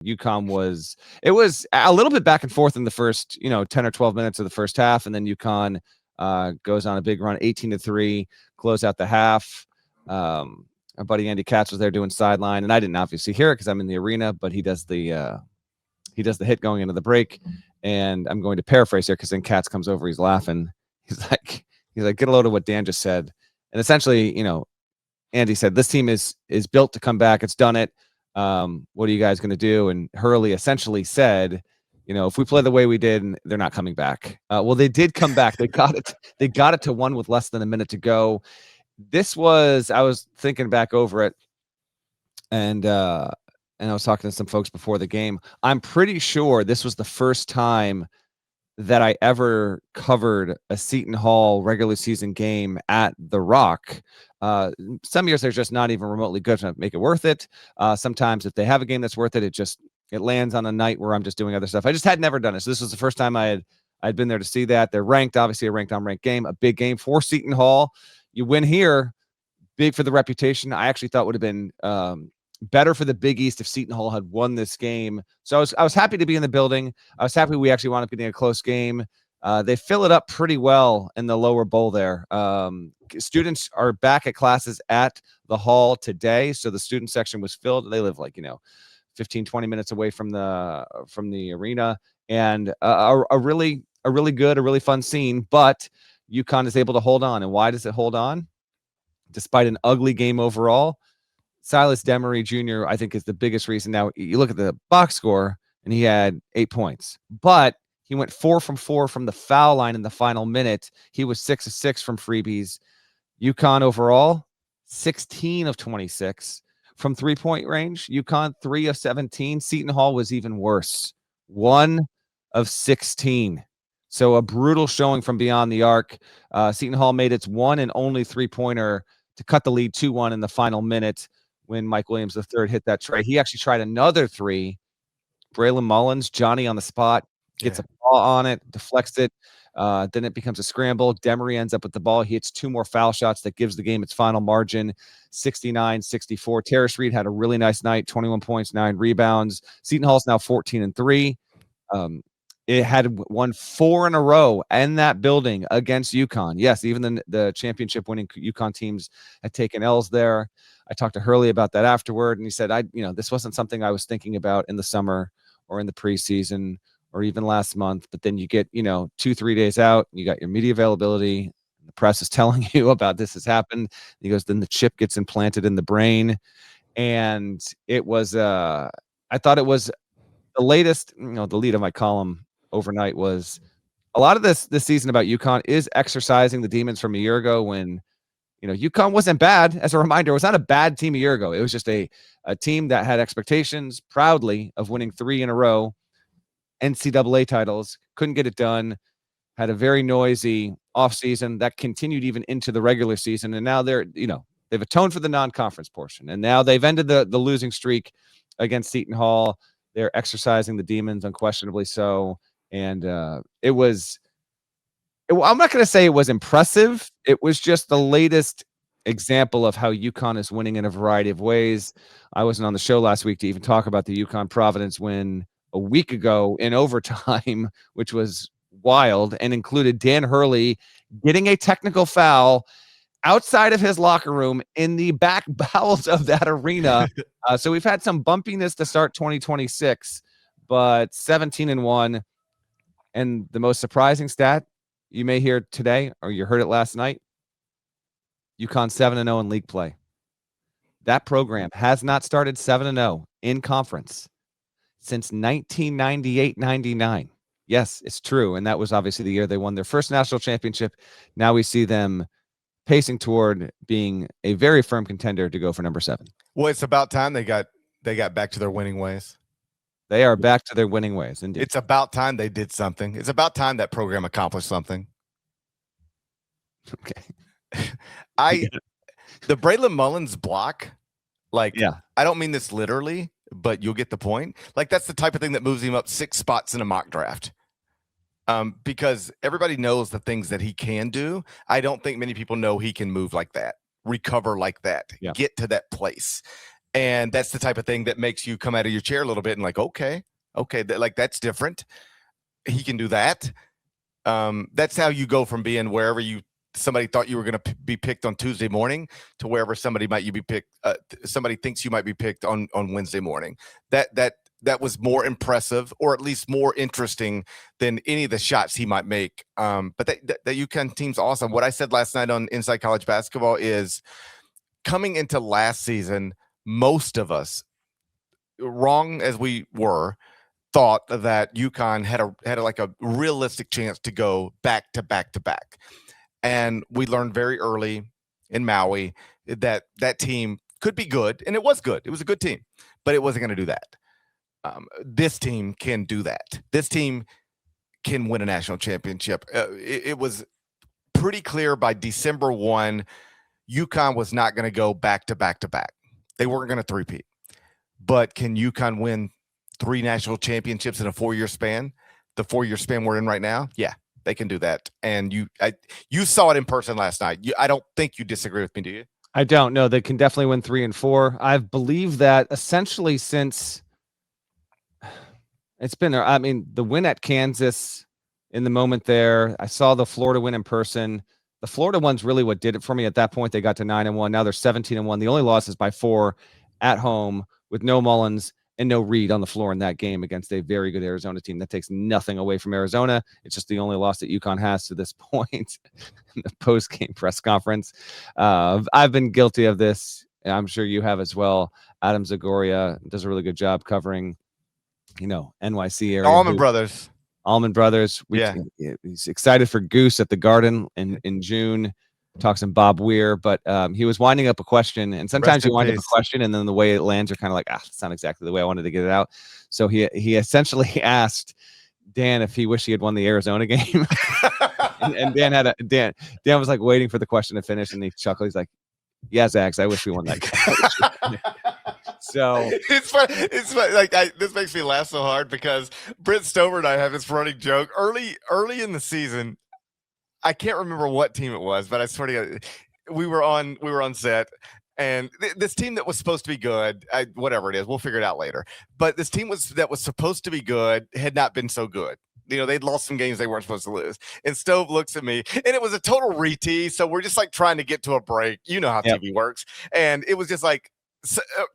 UConn was a little bit back and forth in the first 10 or 12 minutes of the first half, and then UConn goes on a big run, 18-3, close out the half. Our buddy Andy Katz was there doing sideline, and I didn't obviously hear it because I'm in the arena, but he does the hit going into the break, and I'm going to paraphrase here because then Katz comes over, he's laughing, he's like get a load of what Dan just said, and essentially Andy said this team is built to come back, it's done it. What are you guys going to do? And Hurley essentially said, if we play the way we did, they're not coming back. Well, they did come back. They got it to one with less than a minute to go. I was thinking back over it, and I was talking to some folks before the game. I'm pretty sure this was the first time that I ever covered a Seton Hall regular season game at the Rock. Some years they're just not even remotely good to make it worth it. Sometimes if they have a game that's worth it, it lands on a night where I'm just doing other stuff. I just had never done it. So this was the first time I'd been there to see that. They're ranked, obviously a ranked on ranked game, a big game for Seton Hall. You win here, big for the reputation. I actually thought would have been better for the Big East if Seton Hall had won this game. So I was happy to be in the building. I was happy we actually wound up getting a close game. They fill it up pretty well in the lower bowl there. Students are back at classes at the hall today, so the student section was filled. They live 15, 20 minutes away from the arena, and a really good, a really fun scene. But UConn is able to hold on. And why does it hold on? Despite an ugly game overall, Silas Demery Jr., I think, is the biggest reason. Now, you look at the box score, and he had 8 points. But he went 4 from 4 from the foul line in the final minute. He was 6 of 6 from freebies. UConn overall, 16 of 26. From three-point range, UConn 3 of 17. Seton Hall was even worse, 1 of 16. So a brutal showing from beyond the arc. Seton Hall made its one and only three-pointer to cut the lead 2-1 in the final minute when Mike Williams III hit that tray. He actually tried another three. Braylon Mullins, Johnny on the spot, gets a ball on it, deflects it. Then it becomes a scramble. Demery ends up with the ball. He hits 2 more foul shots that gives the game its final margin, 69-64. Terrace Reed had a really nice night, 21 points, 9 rebounds. Seton Hall's now 14-3. It had won 4 in a row in that building against UConn. Yes, even the championship-winning UConn teams had taken L's there. I talked to Hurley about that afterward, and he said, this wasn't something I was thinking about in the summer or in the preseason or even last month. But then you get, 2-3 days out, you got your media availability, the press is telling you about this has happened. He goes, then the chip gets implanted in the brain. And it was, I thought it was the latest, the lead of my column overnight was a lot of this season about UConn is exercising the demons from a year ago when, UConn wasn't bad. As a reminder, it was not a bad team a year ago. It was just a team that had expectations proudly of winning 3 in a row, NCAA titles, couldn't get it done, had a very noisy offseason that continued even into the regular season. And now they've atoned for the non-conference portion. And now they've ended the losing streak against Seton Hall. They're exercising the demons, unquestionably so. And I'm not going to say it was impressive. It was just the latest example of how UConn is winning in a variety of ways. I wasn't on the show last week to even talk about the UConn Providence win a week ago in overtime, which was wild and included Dan Hurley getting a technical foul outside of his locker room in the back bowels of that arena. So we've had some bumpiness to start 2026, but 17-1. And the most surprising stat you may hear today, or you heard it last night, UConn 7-0 in league play. That program has not started 7-0 in conference since 1998-99. Yes, it's true. And that was obviously the year they won their first national championship. Now we see them pacing toward being a very firm contender to go for number 7. Well, it's about time they got back to their winning ways. They are back to their winning ways. Indeed. It's about time they did something. It's about time that program accomplished something. Okay. The Braylon Mullins block, I don't mean this literally, but you'll get the point. That's the type of thing that moves him up 6 spots in a mock draft. Because everybody knows the things that he can do. I don't think many people know he can move like that, recover like that, get to that place. And that's the type of thing that makes you come out of your chair a little bit and like, okay, that's different. He can do that. That's how you go from being wherever somebody thought you were going to be picked on Tuesday morning to wherever somebody thinks you might be picked on Wednesday morning. That was more impressive, or at least more interesting than any of the shots he might make. But that UConn team's awesome. What I said last night on Inside College Basketball is, coming into last season, most of us, wrong as we were, thought that UConn had a realistic chance to go back to back to back. And we learned very early in Maui that team could be good, and it was good. It was a good team, but it wasn't going to do that. This team can do that. This team can win a national championship. It was pretty clear by December 1, UConn was not going to go back to back to back. They weren't going to three-peat. But can UConn win 3 national championships in a 4-year span? The 4-year span we're in right now? Yeah, they can do that. And you saw it in person last night. I don't think you disagree with me, do you? I don't know. They can definitely win 3 and 4. I've believed that essentially since it's been, I mean, the win at Kansas in the moment there. I saw the Florida win in person. The Florida one's really what did it for me. At that point, they got to 9-1. Now they're 17-1. The only loss is by 4 at home with no Mullins and no Reed on the floor in that game against a very good Arizona team. That takes nothing away from Arizona. It's just the only loss that UConn has to this point in the post-game press conference. I've been guilty of this. I'm sure you have as well. Adam Zagoria does a really good job covering, NYC area. Allman Brothers. He's excited for Goose at the Garden in June. Talks some Bob Weir, but he was winding up a question, and sometimes you wind up a question, and then the way it lands, you're kind of like, it's not exactly the way I wanted to get it out. So he essentially asked Dan if he wished he had won the Arizona game, and Dan was like waiting for the question to finish, and he chuckled. He's like, "Yeah, Zags, I wish we won that game." So it's fun. It's fun. This makes me laugh so hard because Brent Stover and I have this running joke early in the season. I can't remember what team it was, but I swear to God, we were on set, and this team that was supposed to be good, whatever it is, we'll figure it out later. But this team that was supposed to be good had not been so good. They'd lost some games they weren't supposed to lose. And Stove looks at me, and it was a total re-tee. So we're just like trying to get to a break. You know how TV works. And it was just like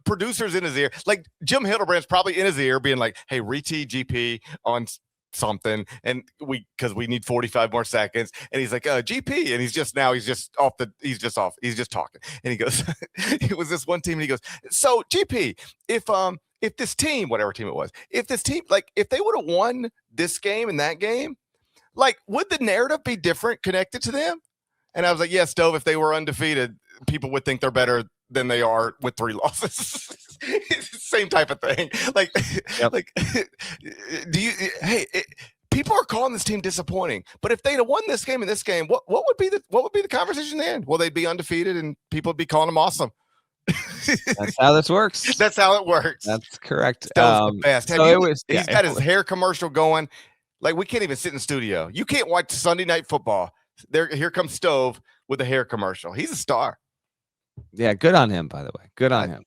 producers in his ear, like Jim Hildebrand's probably in his ear being like, hey, re-tee GP on something, and because we need 45 more seconds, and he's like GP, and he's just talking, and he goes it was this one team, and he goes, so GP, if this team, whatever team it was, if this team, like if they would have won this game and that game, like would the narrative be different connected to them? And I was like, yeah, Stove, if they were undefeated, people would think they're better than they are with 3 losses. Same type of thing. Like, people are calling this team disappointing, but if they'd have won this game and this game, what would be the conversation then? Well, they'd be undefeated and people would be calling them awesome. That's how this works. That's how it works. That's correct. The best. He's got his hair commercial going. Like, we can't even sit in studio. You can't watch Sunday Night Football. Here comes Stove with a hair commercial. He's a star. Yeah, good on him, by the way. Good on him.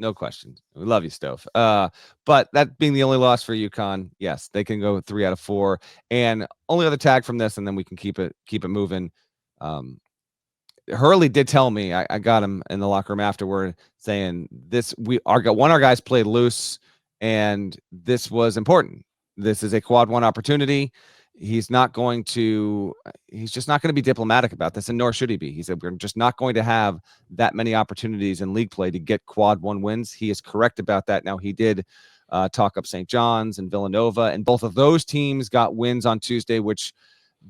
No question. We love you, Stove. But that being the only loss for UConn, yes, they can go 3 out of 4. And only other tag from this, and then we can keep it moving. Hurley did tell me, I got him in the locker room afterward saying one of our guys played loose, and this was important. This is a quad 1 opportunity. He's just not going to be diplomatic about this, and nor should he be. He said, we're just not going to have that many opportunities in league play to get quad 1 wins. He is correct about that. Now, he did talk up St. John's and Villanova, and both of those teams got wins on Tuesday, which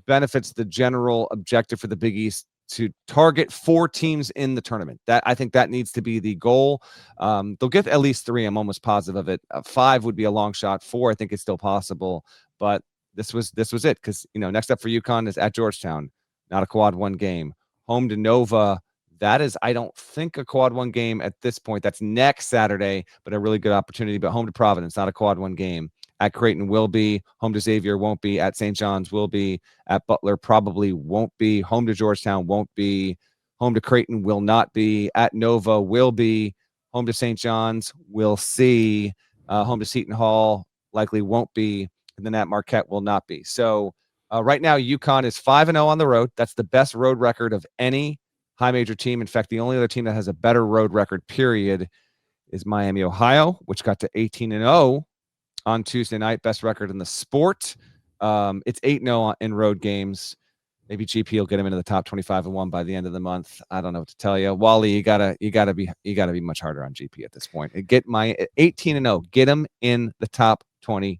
benefits the general objective for the Big East to target 4 teams in the tournament. I think that needs to be the goal. They'll get at least 3. I'm almost positive of it. 5 would be a long shot. 4, I think, is still possible, but this was it, because next up for UConn is at Georgetown, not a quad 1 game. Home to Nova, that is, I don't think, a quad 1 game at this point. That's next Saturday, but a really good opportunity. But home to Providence, not a quad 1 game. At Creighton will be. Home to Xavier won't be. At St. John's will be. At Butler probably won't be. Home to Georgetown won't be. Home to Creighton will not be. At Nova will be. home to St. John's. We'll see. Home to Seton Hall likely won't be, and then at Marquette will not be. So right now, UConn is 5-0 on the road. That's the best road record of any high major team. In fact, the only other team that has a better road record, period, is Miami, Ohio, which got to 18-0 on Tuesday night. Best record in the sport. It's 8-0 in road games. Maybe GP will get him into the top 25-1 by the end of the month. I don't know what to tell you. Wally, you gotta be much harder on GP at this point. Get my 18-0. Get him in the top 25-1.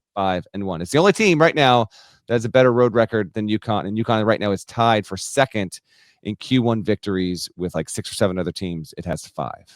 It's the only team right now that has a better road record than UConn, and UConn right now is tied for second in Q1 victories with like 6 or 7 other teams. It has 5.